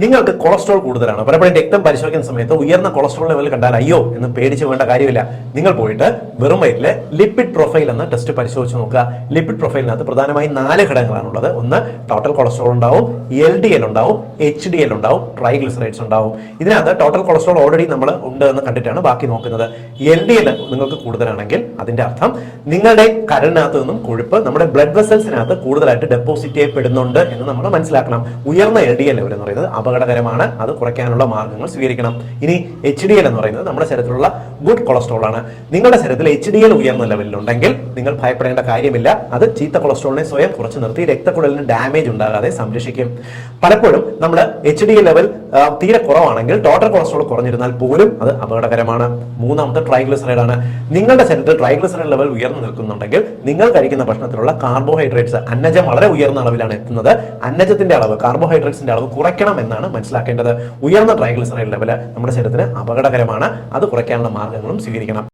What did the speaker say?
നിങ്ങൾക്ക് കൊളസ്ട്രോൾ കൂടുതലാണ്, പലപ്പോഴും രക്തം പരിശോധിക്കുന്ന സമയത്ത് ഉയർന്ന കൊളസ്ട്രോൾ ലെവൽ കണ്ടാൽ അയ്യോ എന്ന് പേടിച്ച് വേണ്ട കാര്യമില്ല. നിങ്ങൾ പോയിട്ട് വെറും വയറ്റിലെ ലിപ്പിഡ് പ്രൊഫൈൽ എന്ന ടെസ്റ്റ് പരിശോധിച്ച് നോക്കുക. ലിപ്പിഡ് പ്രൊഫൈലിനകത്ത് പ്രധാനമായും 4 ഘടകങ്ങളാണുള്ളത്. ഒന്ന്, ടോട്ടൽ കൊളസ്ട്രോൾ ഉണ്ടാവും, LDL ഉണ്ടാവും, HDL ഉണ്ടാവും, ട്രൈഗ്ലിസറൈഡ്സ് ഉണ്ടാവും. ഇതിനകത്ത് ടോട്ടൽ കൊളസ്ട്രോൾ ഓൾറെഡി നമ്മൾ ഉണ്ട് എന്ന് കണ്ടിട്ടാണ് ബാക്കി നോക്കുന്നത്. LDL നിങ്ങൾക്ക് കൂടുതലാണെങ്കിൽ അതിന്റെ അർത്ഥം നിങ്ങളുടെ കരളിനകത്ത് നിന്നും കൊഴുപ്പ് നമ്മുടെ ബ്ലഡ് വെസൽസിനകത്ത് കൂടുതലായിട്ട് ഡെപ്പോസിറ്റ് ചെയ്യപ്പെടുന്നുണ്ട് എന്ന് നമ്മൾ മനസ്സിലാക്കണം. ഉയർന്ന LDL ലെവൽ എന്ന് പറയുന്നത് അപകടകരമാണ്. അത് കുറയ്ക്കാനുള്ള മാർഗ്ഗങ്ങൾ സ്വീകരിക്കണം. ഇനി HDL എന്ന് പറയുന്നത് നമ്മുടെ ശരീരത്തിലുള്ള ഗുഡ് കൊളസ്ട്രോൾ ആണ്. നിങ്ങളുടെ ശരീരത്തിൽ HDL ഉയർന്ന ലെവലിലുണ്ടെങ്കിൽ നിങ്ങൾ ഭയപ്പെടേണ്ട കാര്യമില്ല. അത് ചീത്ത കൊളസ്ട്രോളിനെ സ്വയം കുറച്ച് നിർത്തി രക്തക്കുഴലിന് ഡാമേജ് ഉണ്ടാകാതെ സംരക്ഷിക്കും. പലപ്പോഴും നമ്മൾ HDL ലെവൽ തീരെ കുറവാണെങ്കിൽ ടോട്ടൽ കൊളസ്ട്രോൾ കുറഞ്ഞിരുന്നാൽ പോലും അത് അപകടകരമാണ്. മൂന്നാമത്തെ ട്രൈഗ്ലിസറൈഡ് ആണ്. നിങ്ങളുടെ ശരീരത്തിൽ ട്രൈഗ്ലിസറൈഡ് ലെവൽ ഉയർന്നു നിൽക്കുന്നുണ്ടെങ്കിൽ നിങ്ങൾ കഴിക്കുന്ന ഭക്ഷണത്തിലുള്ള കാർബോഹൈഡ്രേറ്റ്സ്, അന്നജം വളരെ ഉയർന്ന അളവിലാണ് എത്തുന്നത്. അന്നജത്തിന്റെ അളവ്, കാർബോഹൈഡ്രേറ്റ്സിന്റെ അളവ് കുറയ്ക്കണം എന്നാണ് മനസ്സിലാക്കേണ്ടത്. ഉയർന്ന ട്രൈഗ്ലിസറൈഡ് ലെവൽ നമ്മുടെ ശരീരത്തിന് അപകടകരമാണ്. അത് കുറയ്ക്കാനുള്ള മാർഗ്ഗങ്ങളും സ്വീകരിക്കണം.